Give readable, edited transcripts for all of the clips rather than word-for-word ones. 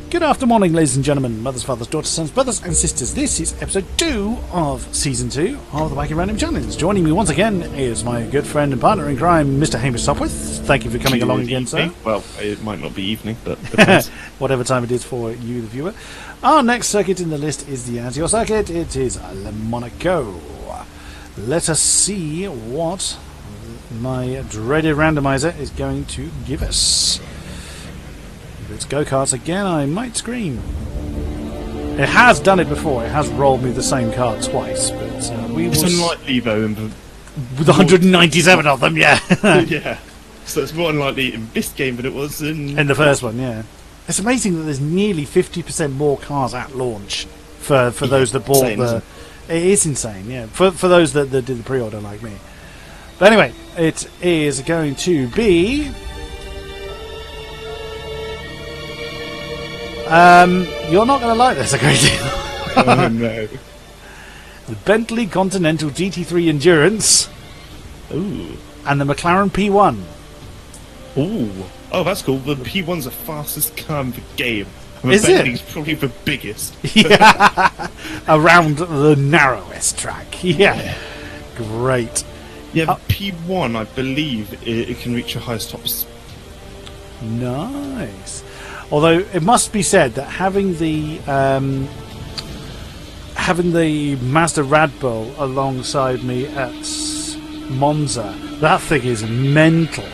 Good afternoon, ladies and gentlemen, mothers, fathers, daughters, sons, brothers and sisters. This is episode 2 of Season 2 of the Wacky Random Challenge. Joining me once again is my good friend and partner in crime, Mr. Hamish Sopwith. Thank you for coming along again, sir. Well, it might not be evening, but depends. Whatever time it is for you, the viewer. Our next circuit in the list is the Azure circuit. It is Le Monaco. Let us see what my dreaded randomizer is going to give us. If it's go-karts again, I might scream. It has done it before. It has rolled me the same card twice, but it's unlikely though. With 197 of them, yeah. Yeah. So it's more unlikely in this game than it was in the first one. Yeah. It's amazing that there's nearly 50% more cars at launch for those that bought the. It is insane, yeah. For those that did the pre-order like me. But anyway, it is going to be. You're not going to like this a great deal. Oh no. The Bentley Continental GT3 Endurance. Ooh. And the McLaren P1. Ooh. Oh, that's cool. The P1's the fastest car in the game. Is it? Bentley's probably the biggest. Yeah. Around the narrowest track. Yeah. Great. Yeah, P1, I believe, it can reach the highest tops. Nice. Although it must be said that having the Mazda Red Bull alongside me at Monza, that thing is mental.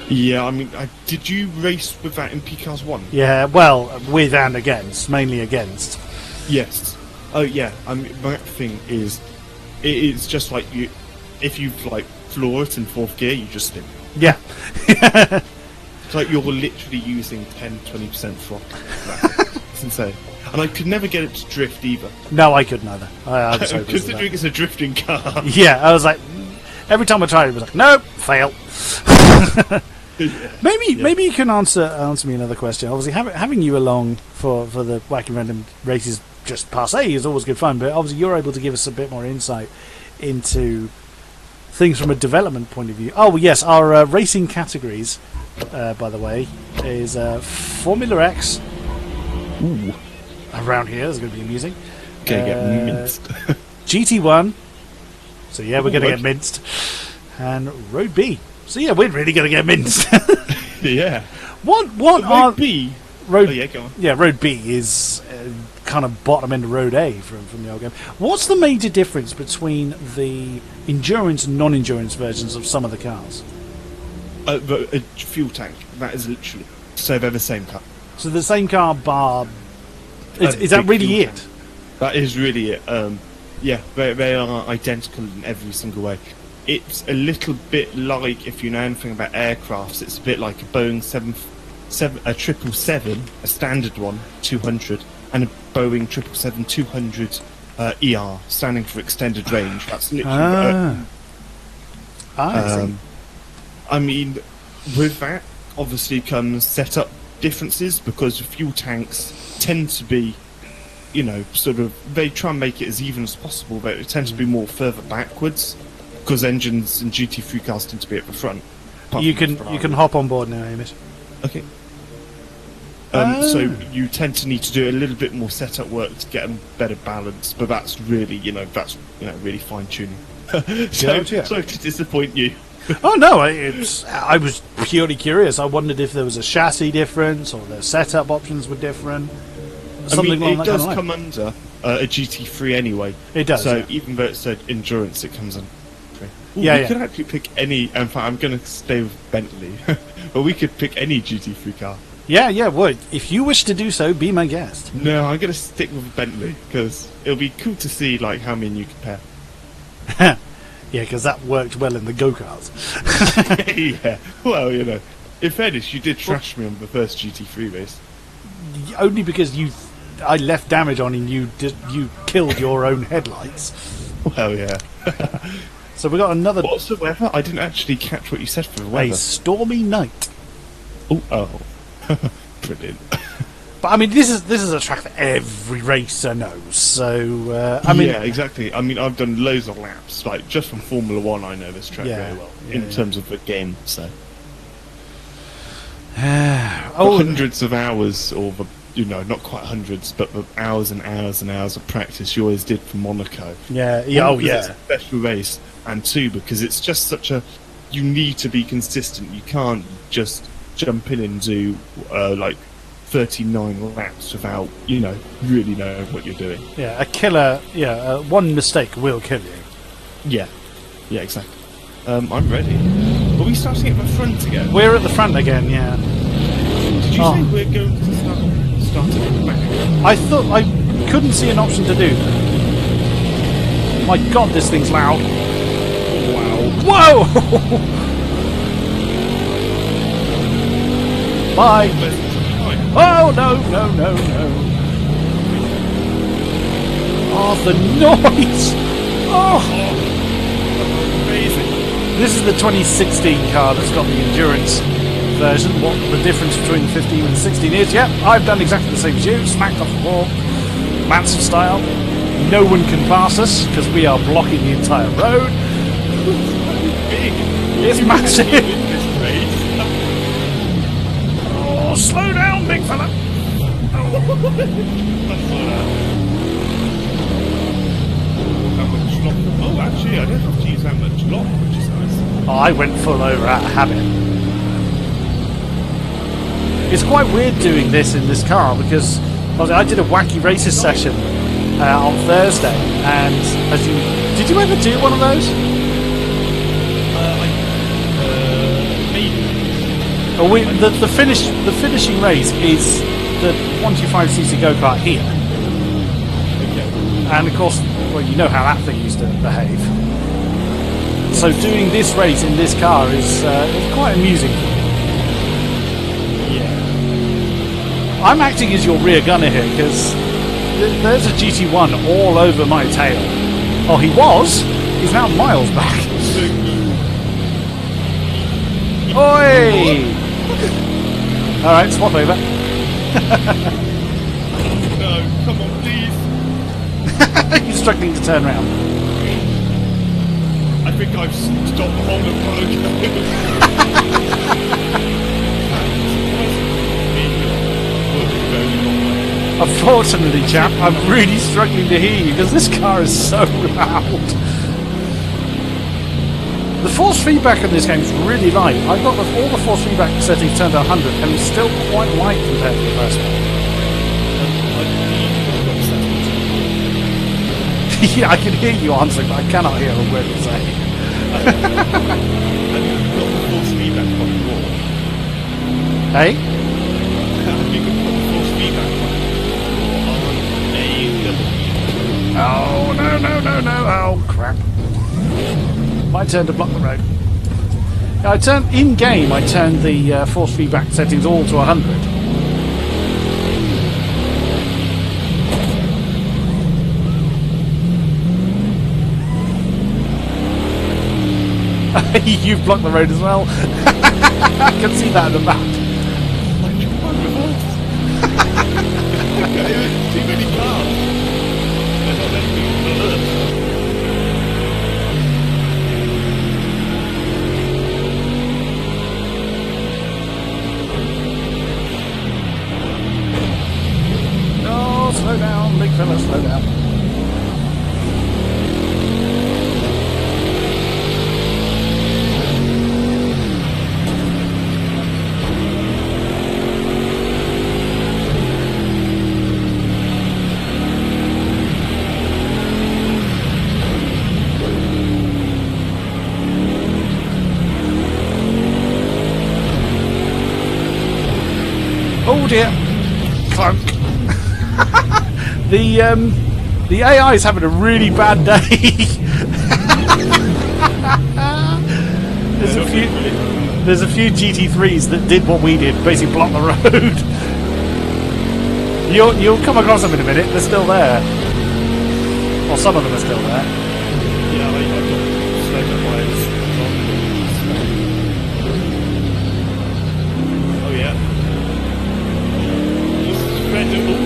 Yeah, I mean, did you race with that in PCARS 1? Yeah, well, with and against, mainly against. Yes. Oh yeah. I mean, my thing is, it's just like you, if you like floor it in fourth gear, you just spin. Yeah. It's like you're literally using 10-20% throttle. It's insane. And I could never get it to drift either. No, I couldn't either. I was considering it's a drifting car. Yeah, I was like, every time I tried it was like, nope, fail. Yeah. Maybe you can answer me another question. Obviously, having you along for the Wacky Random races just per se is always good fun, but obviously you're able to give us a bit more insight into things from a development point of view. Oh yes, our racing categories, by the way, is Formula X. Ooh. Around here is going to be amusing. Gonna get minced. GT1. So yeah, we're going to get minced. And Road B. So yeah, we're really going to get minced. Yeah. What Road are B? Road? Oh yeah, go on. Yeah, Road B is kind of bottom end of Road A from the old game. What's the major difference between the endurance and non-endurance versions of some of the cars? The fuel tank. That is literally. So they're the same car. So the same car, bar. Is that really it? Tank. That is really it. Yeah, they are identical in every single way. It's a little bit like, if you know anything about aircrafts, it's a bit like a Boeing 777, a standard one, 200, and a Boeing 777-200 ER, standing for extended range. That's literally. I mean, with that, obviously comes setup differences, because the fuel tanks tend to be, sort of, they try and make it as even as possible, but it tends to be more further backwards, because engines and GT3 cars tend to be at the front. You can hop on board now, Hamish. Okay. So you tend to need to do a little bit more setup work to get a better balance, but that's really, really fine tuning. Sorry to disappoint you. Oh no, I was purely curious. I wondered if there was a chassis difference or the setup options were different. It does come under a GT3 anyway. It does. So yeah. even though it said endurance, it comes under. Ooh, yeah, we could actually pick any. In fact, I'm going to stay with Bentley, but we could pick any GT3 car. Yeah. Well, if you wish to do so, be my guest. No, I'm going to stick with Bentley because it'll be cool to see like how me and you compare. Yeah, because that worked well in the go-karts. Yeah. Well, in fairness, you did trash me on the first GT3 race. Only because I left damage on and you killed your own headlights. Well, yeah. So we got another. What's the weather? I didn't actually catch what you said for the weather. A stormy night. Oh. Brilliant. But I mean, this is a track that every racer knows. So I mean, yeah, exactly. I mean, I've done loads of laps. Like just from Formula One, I know this track very well in terms of the game. So, hundreds of hours, or not quite hundreds, but the hours and hours and hours of practice you always did for Monaco. Yeah. One, because it's a special race, and two, because it's just such a. You need to be consistent. You can't just jump in and do like 39 laps without really knowing what you're doing. Yeah, a killer. Yeah, one mistake will kill you. Yeah, exactly. I'm ready. Are we starting at the front again? We're at the front again. Yeah. Did you say we're going to start at the back? I thought I couldn't see an option to do that. My God, this thing's loud. Wow. Whoa! Bye. Oh no! Oh, the noise! Oh, amazing. this is the 2016 car that's got the endurance version. What the difference between 15 and 16 is? Yep, I've done exactly the same as you. Smacked off the wall, massive style. No one can pass us because we are blocking the entire road. It's massive. Oh, slow down, big fella. Oh, actually, I don't have to use that much lock, which is nice. Oh, I went full over out of habit. It's quite weird doing this in this car because I did a Wacky Races session on Thursday, and did you ever do one of those? Oh, the finishing race is the 125cc go-kart here. Okay. And of course, well, you know how that thing used to behave. So doing this race in this car is quite amusing. Yeah. I'm acting as your rear gunner here because there's a GT1 all over my tail. Oh, he was? He's now miles back. Oi! Alright, swap over. No, come on, please. You're struggling to turn around. I think I've stopped the whole of Monaco. Unfortunately, chap, I'm really struggling to hear you because this car is so loud. The force feedback in this game is really light. I've got all the force feedback settings turned to 100 and it's still quite light compared to the first one. Yeah, I can hear you answering, but I cannot hear a word you're saying. I've got the force feedback on raw. Hey? Have you got the force feedback on Oh, no. Oh, crap. My turn to block the road. In game, I turned the force feedback settings all to 100. You've blocked the road as well. I can see that in the map. Too many cars. They're not letting me alert. Slow down, big fella, slow down. Oh dear. Clunk. The AI is having a really bad day. There's a few GT3s that did what we did, basically block the road. You'll come across them in a minute. They're still there, or some of them are still there. Yeah, I've got slowed up wires. Oh yeah. Incredible.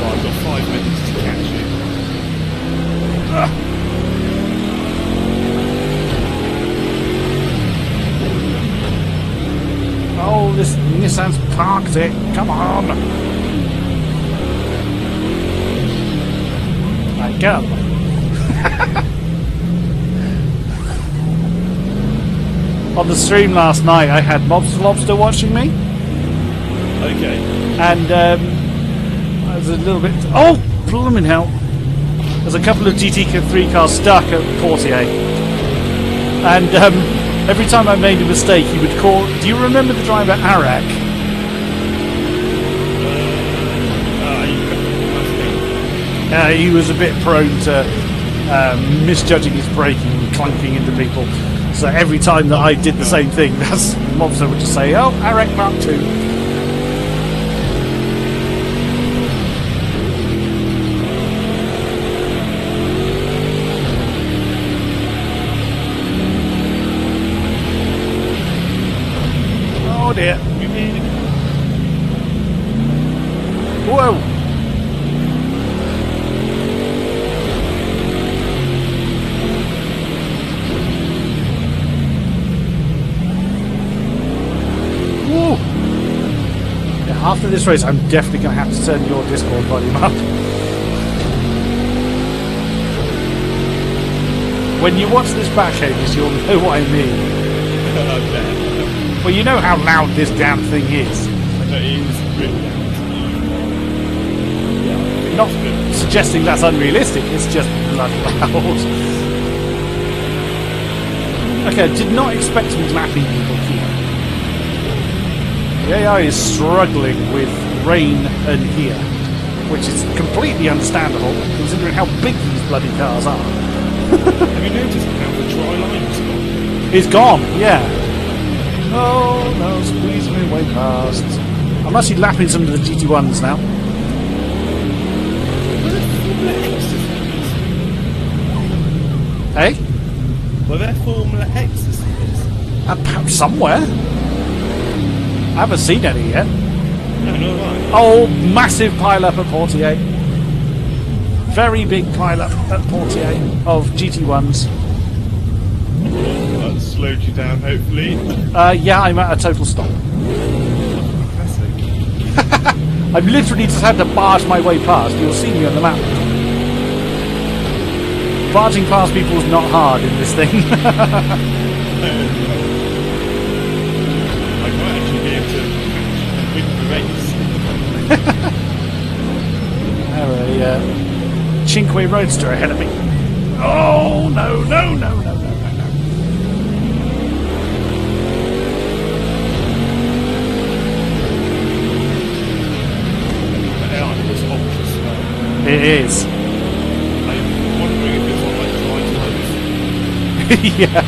I've got 5 minutes to parked it. Come on. Right, get up. On the stream last night, I had Mobster Lobster watching me. Okay. And I was a little bit... Oh, blooming hell. There's a couple of GT3 cars stuck at Portier. And every time I made a mistake, he would call... Do you remember the driver, Arak? He was a bit prone to misjudging his braking and clunking into people. So every time that I did the same thing, that's Mobster would just say, "Oh, Arak Mark 2. Oh dear. Whoa. After this race, I'm definitely going to have to turn your Discord volume up. When you watch this back, Hamish, you'll know what I mean. Well, you know how loud this damn thing is. It is really loud. Not suggesting that's unrealistic, it's just bloody loud. Okay, I did not expect to be lapping people here. The AI is struggling with rain and here, which is completely understandable considering how big these bloody cars are. Have you noticed how the dry line's gone? It's gone, yeah. Oh no, squeezing me way past. I'm actually lapping some of the GT1s now. Hey? Were there Formula X's? Somewhere. I haven't seen any yet. No, no, right. Oh, massive pile-up at Portier. Very big pile-up at Portier of GT1s. That slowed you down, hopefully. Yeah, I'm at a total stop. Fantastic. I've literally just had to barge my way past. You'll see me on the map. Barging past people is not hard in this thing. I have a Cinque Roadster ahead of me. Oh, no, no, no, no, no, no, no. It is. I'm wondering if it's on like dry clothes. Yeah.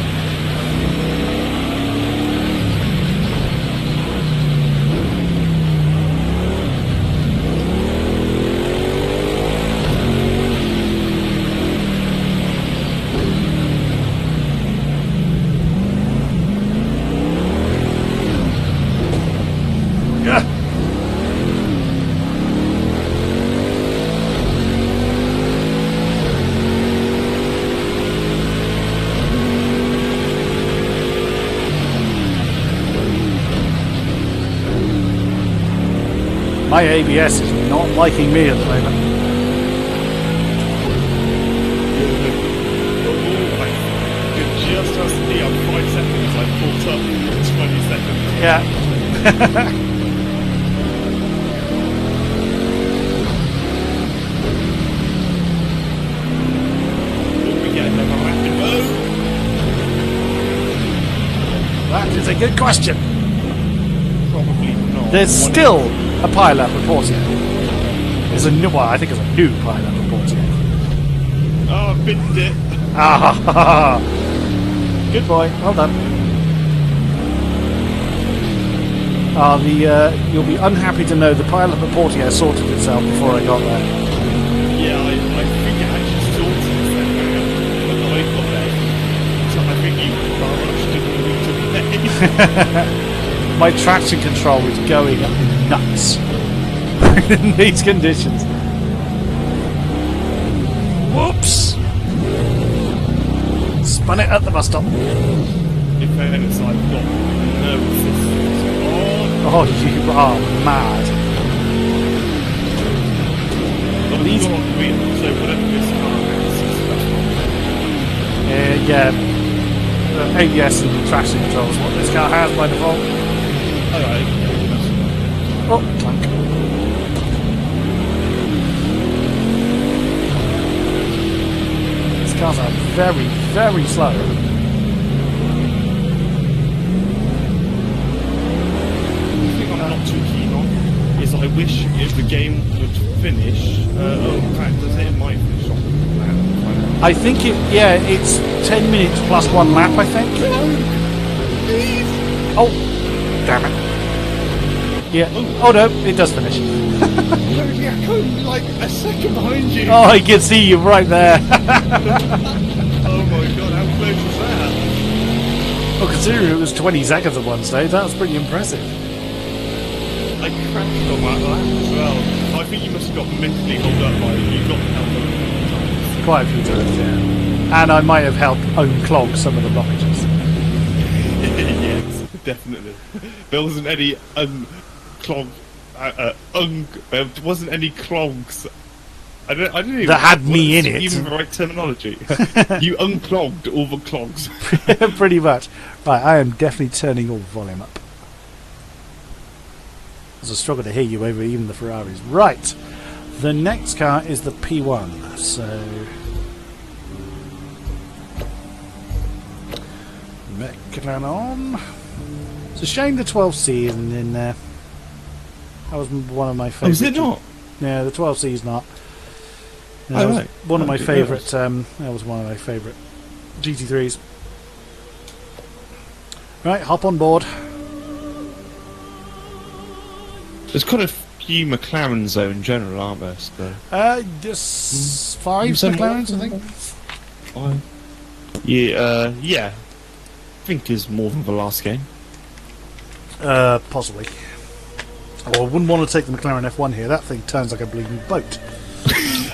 My ABS is not liking me at the moment. Just has to be on 5 seconds. I caught up in 20 seconds. Yeah. Will we get another lap in go? That is a good question. Probably not. There's still a pile-up at Portier. There's a new one, I think it's a new pile-up at Portier. Oh, I've binned it. Ah, good boy, well done. You'll be unhappy to know the pile-up at Portier sorted itself before I got there. Yeah, I think it actually sorted itself out when I got there. So I think you rushed it to My traction control is going nuts in these conditions. Whoops! Spun it at the bus stop. In fairness, I've got no assistance. Oh, you are mad. But these are real, so whatever this car has, that's Yeah. ABS and traction control is what this car has by default. alright. Oh, clank. These cars are very, very slow. The thing I'm not too keen on is I wish if the game would finish, in fact, does it might finish off the plan. I think it's 10 minutes plus 1 lap, I think. Oh, damn it. Yeah. Oh no, it does finish. Like a second behind you. Oh, I can see you right there. Oh my god, how close was that? Well, considering it was 20 seconds at one stage, that was pretty impressive. I crashed on that lap as well. I think you must have got mentally held up by it. You got held up. Quite a few times, yeah. And I might have helped unclog some of the blockages. Yes, definitely. There wasn't any there wasn't any clogs. I didn't even That had me in it. Even the right terminology. You unclogged all the clogs. Pretty much. Right, I am definitely turning your volume up. There's a struggle to hear you over even the Ferraris. Right. The next car is the P1. So Mclaren on. It's a shame the 12C isn't in there. That was one of my favourite. Oh, is it not? Yeah, the 12C is not. Oh, right. One of my favourite. That was one of my favourite GT3s. Right, hop on board. There's quite a few McLarens though in general, aren't there? So. Just 5 Some McLarens, I think. Yeah. I think is more than the last game. Possibly. Oh, I wouldn't want to take the Mclaren F1 here. That thing turns like a bleeding boat.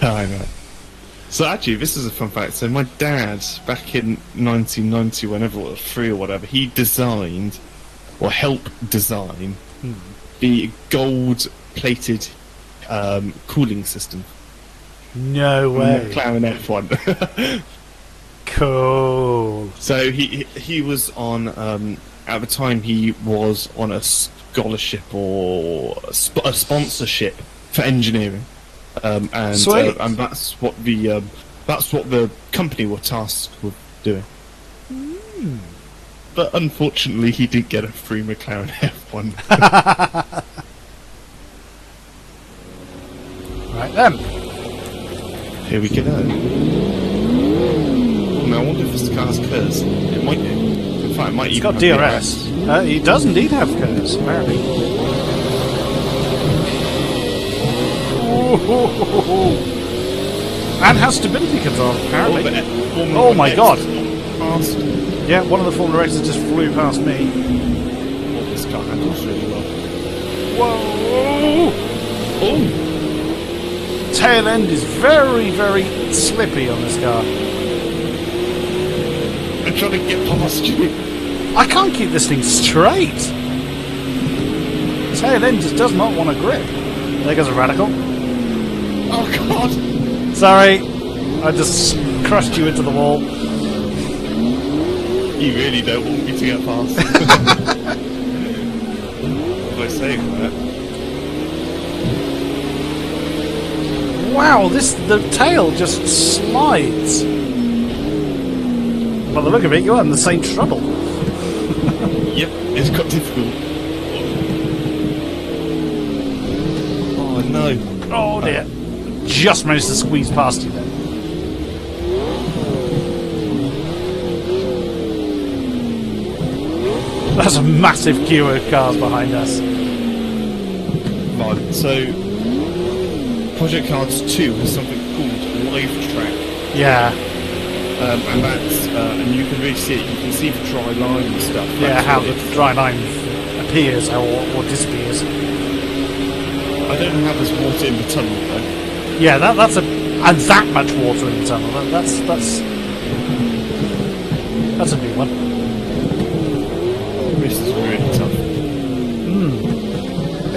I know. So actually, this is a fun fact. So my dad, back in 1990, whenever it was free or whatever, he designed, or helped design, the gold-plated cooling system. No way. McLaren F1. Cool. So he was on, at the time he was on a scholarship or a sponsorship for engineering. And that's what the company were tasked with doing. But unfortunately, he did get a free McLaren F1. Right then. Here we go. Now, I wonder if this car's curse. It might do. In fact, it might It's even got have DRS. It does indeed have curves, apparently. And has stability control, apparently. Oh my god! Past. Yeah, one of the Formula X's just flew past me. Oh, this car handles really well. Whoa! Oh! Tail end is very, very slippy on this car. I'm trying to get past you. I can't keep this thing straight. Tail end just does not want to grip. There goes a radical. Oh god! Sorry, I just crushed you into the wall. You really don't want me to get past. What was I saying that? Wow, the tail just slides. By the look of it, you're in the same trouble. Yep, it's got difficult. Oh no. Oh dear. Just managed to squeeze past you then. That's a massive queue of cars behind us. Right, so Project Cards 2 has something called Live Track. Yeah. And that's, and you can really see it. You can see the dry line and stuff. Yeah, That's how what the dry line appears or disappears. I don't know how there's water in the tunnel though. Yeah, that's and that much water in the tunnel. That's a new one. This is really tough.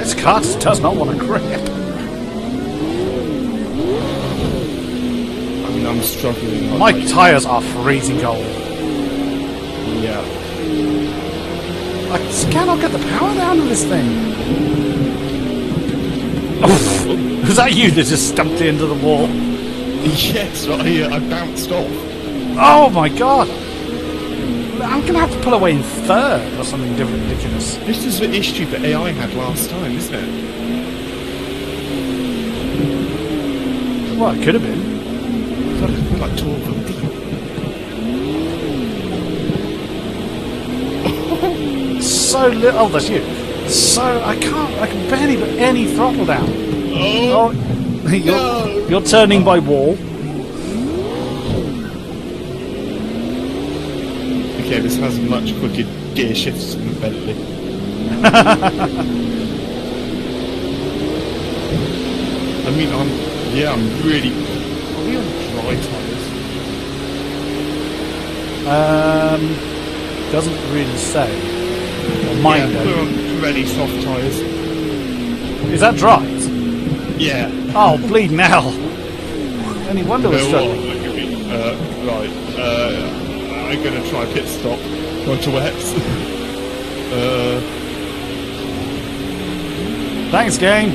This car just does not want to grip. I mean, I'm struggling. My tyres are freezing cold. Yeah. I just cannot get the power down of this thing. Oh, was that you that just stumped into the wall? Yes, I bounced off. Oh my god! I'm going to have to pull away in third or something different ridiculous. This is the issue that AI had last time, isn't it? Well, it could have been. I could be like 2 of them deep. So little. Oh, that's you. So I can barely put any throttle down. Oh, you're turning by wall. Okay, this has much quicker gear shifts than the Bentley. I mean, I'm really. Are we on dry tyres? Doesn't really say. Well, mine Yeah, don't. we're on really soft tyres. Is that dry? Yeah. Oh, bleeding hell. Any wonder we're struggling. Right. I'm gonna try pit stop. Go to wets. Thanks, gang.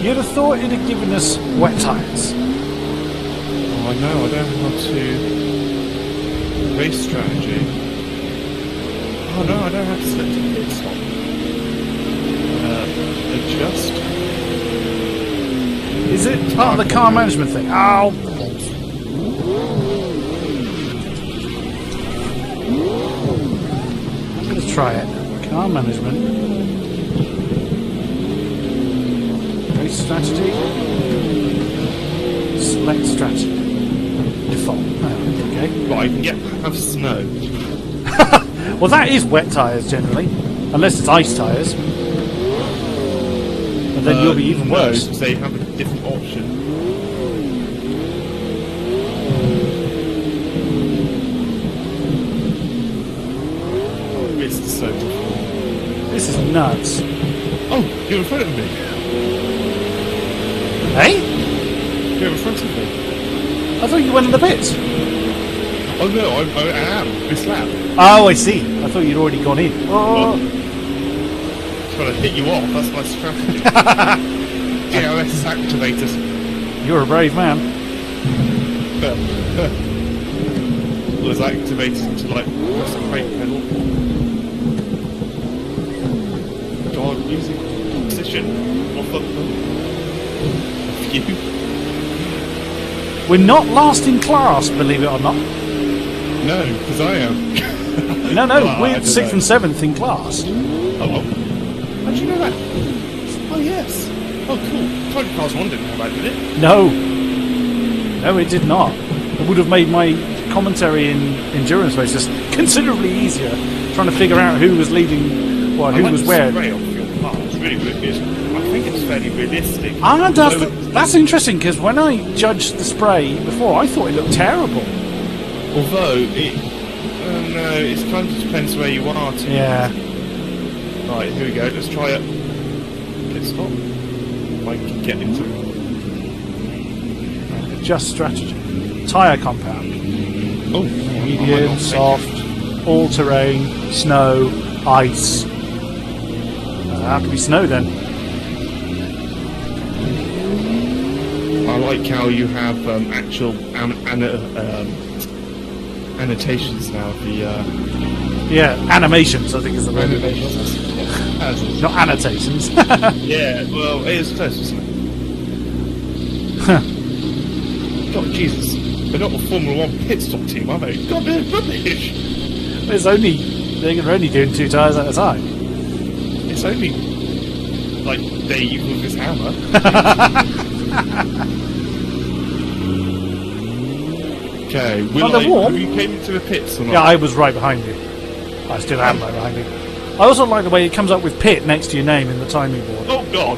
You'd have thought it'd have given us wet tyres. Oh, I know. I don't know how to race strategy. Oh no, I don't have to select a pit stop. Adjust. Is it part of the car management thing? Ow! I'm going to try it. Car management. Race strategy. Select strategy. Default. Oh, okay. But I can have snow. Well, that is wet tyres generally, unless it's ice tyres. And then you'll be even worse. No, they have a different option. Oh, this is so difficult. This is nuts. Oh, you're in front of me. Hey? You're in front of me. I thought you went in the pits. Oh no, I am. This lap. Oh, I see. I thought you'd already gone in. Oh. Trying to hit you off, that's my strategy. DRS is activated. You're a brave man. Was activated to like press the brake pedal. God, using position off of you. We're not last in class, believe it or not. No, because I am. No, Well, we're 6th and 7th in class. Oh, well. How do you know that? Oh, yes. Oh, cool. Total Cars 1 didn't have that, did it? No, it did not. It would have made my commentary in endurance races considerably easier, trying to figure out who was leading, well, who was where. Spray off your car. It's really good. I think it's fairly realistic. That's interesting, because when I judged the spray before, I thought it looked terrible. Although, no, it kind of depends where you are too. Yeah. Right, here we go. Let's try it. Pit stop. I can get into it. Adjust strategy. Tyre compound. Oh, Medium, soft, all-terrain, snow, ice. That'll have to be snow then. I like how you have actual annotations now. Yeah, animations, I think is the word. Animations. Not annotations. Yeah, well, it is close, isn't it? God, Jesus. They're not a Formula 1 pit stop team, are they? God, they're rubbish. They're only doing 2 tyres at a time. It's only like Dave with his hammer. Okay, have you came into the pits or not? Yeah, I was right behind you. I still am right behind you. I also like the way it comes up with pit next to your name in the timing board. Oh God!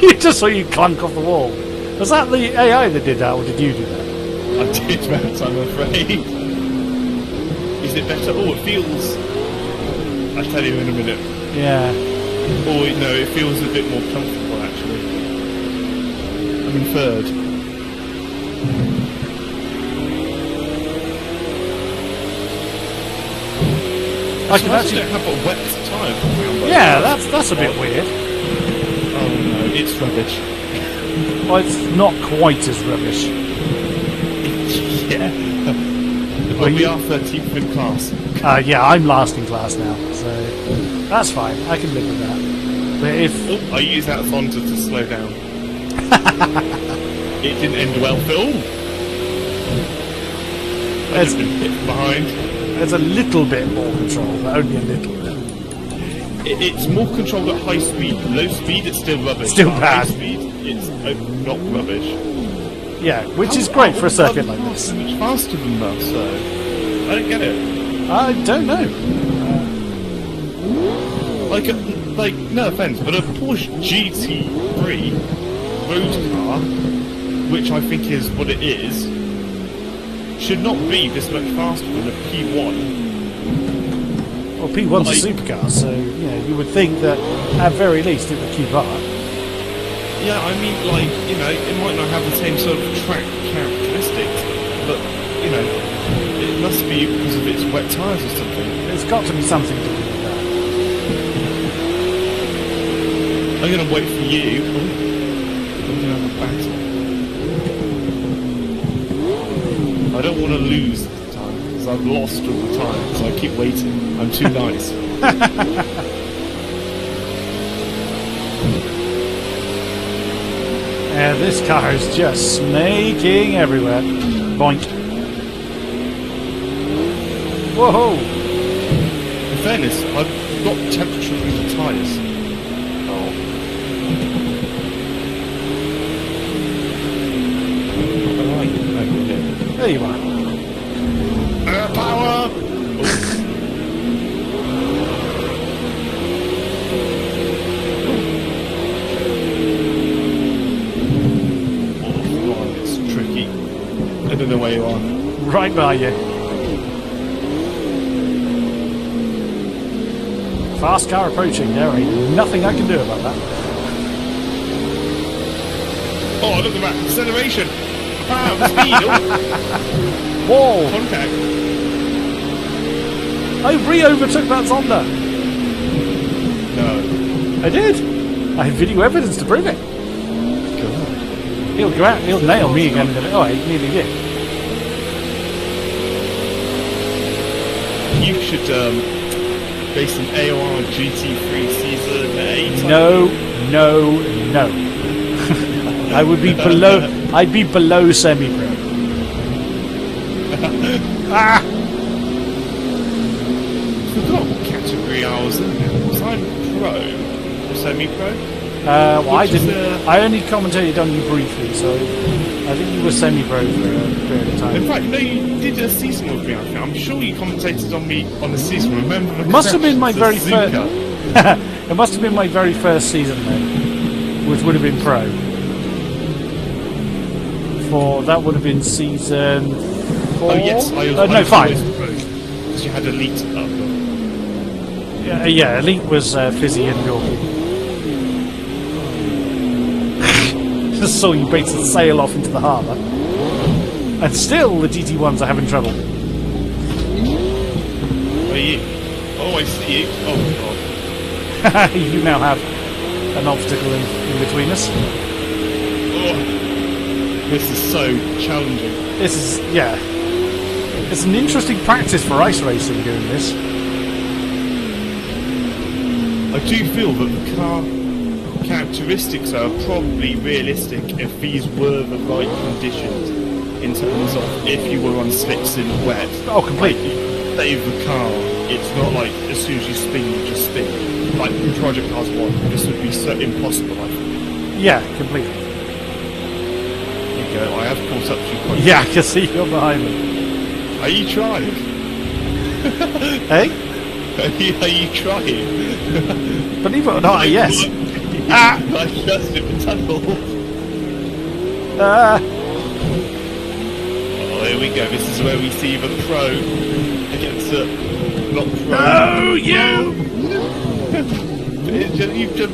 You just saw you clunk off the wall. Was that the AI that did that, or did you do that? I did that, I'm afraid. Is it better? Oh, it feels... I'll tell you in a minute. Yeah. Oh, no, it feels a bit more comfortable, actually. I'm in third. I can actually don't have a wet tyre. Yeah, that's a bit weird. Oh no, it's rubbish. Well, it's not quite as rubbish. Yeah. Well, we are 13th in class. Yeah, I'm last in class now, so that's fine. I can live with that. But if I use that Fonda to slow down. It didn't end well, Phil. I've just been hit from behind. There's a little bit more control, but only a little. It's more controlled at high speed. Low speed, it's still rubbish. Still At bad. High speed, it's not rubbish. Yeah, which is great for a circuit like this. So much faster than that, so I don't get it. I don't know. Like no offense, but a Porsche GT3 road car, which I think is what it is, should not be this much faster than a P1. Well, P1's a supercar, so you would think that at very least it would keep up. Yeah, I mean, like, it might not have the same sort of track characteristics, but, it must be because of its wet tyres or something. There's got to be something to do with that. I'm going to wait for you. I'm going to have a battle. I don't want to lose at the time, because I've lost all the time, so I keep waiting. I'm too nice. Yeah, this car is just snaking everywhere. Boink. Whoa! In fairness, I've got temperature in the tyres. Oh. There you are. Power! It's tricky. I don't know where you are. Right by you. Fast car approaching. There ain't nothing I can do about that. Oh, look at that acceleration! Wow, the speed! Oh. Whoa! Contact! I re-overtook that Zonda. No. I did. I have video evidence to prove it. God. He'll go out. He'll nail me again. Oh, he nearly did. You should base an AOR GT3 Season 8. No. I would be below. I'd be below semi-pro. Ah! I forgot what category I was in. Was I pro or semi-pro? Well, I Which is, didn't. I only commentated on you briefly, so I think you were semi-pro for a period of time. In fact, no, you did a season with me. I think. I'm sure you commentated on me on the season. Remember? The Must have been my very first. first. It must have been my very first season then, which would have been pro. That would have been season 4. Oh yes, I no, 5. Because you had Elite up. Yeah, Elite was Fizzy and Yorkie. Just saw you basically sail off into the harbour. And still the GT1s are having trouble. Where are you? Oh, I see you. Oh god. You now have an obstacle in between us. Oh, this is so challenging. This is, yeah. It's an interesting practice for ice racing doing this. I do feel that the car characteristics are probably realistic if these were the right conditions in terms of if you were on slicks in wet. Oh, completely. Like, you save the car, it's not like as soon as you spin, you just spin. Like in Project Cars 1, this would be so impossible, I think. Yeah, completely. There you go, I have caught up to you quite Yeah, I can see you're behind me. Are you trying? Hey? Are you trying? Believe it or not, yes. I just in the tunnel. Oh, here we go. This is where we see the pro against the not pro. No, you! You've just...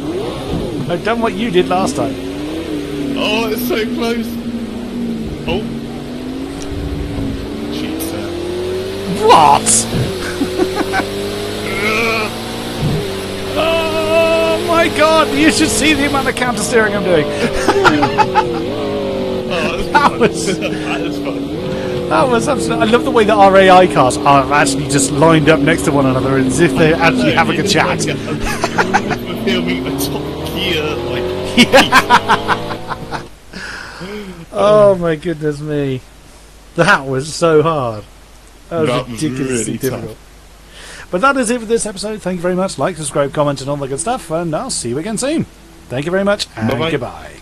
I've done what you did last time. Oh, it's so close. Oh. Cheat, sir. What? Oh my god, you should see the amount of counter steering I'm doing. That was fun. That was absolutely. I love the way the RAI cars are actually just lined up next to one another as if they're actually having a chat. We're filming the Top Gear, like. Oh my goodness me. That was so hard. That was ridiculously really difficult. tough. But that is it for this episode. Thank you very much. Like, subscribe, comment, and all that good stuff. And I'll see you again soon. Thank you very much, and Bye-bye. goodbye.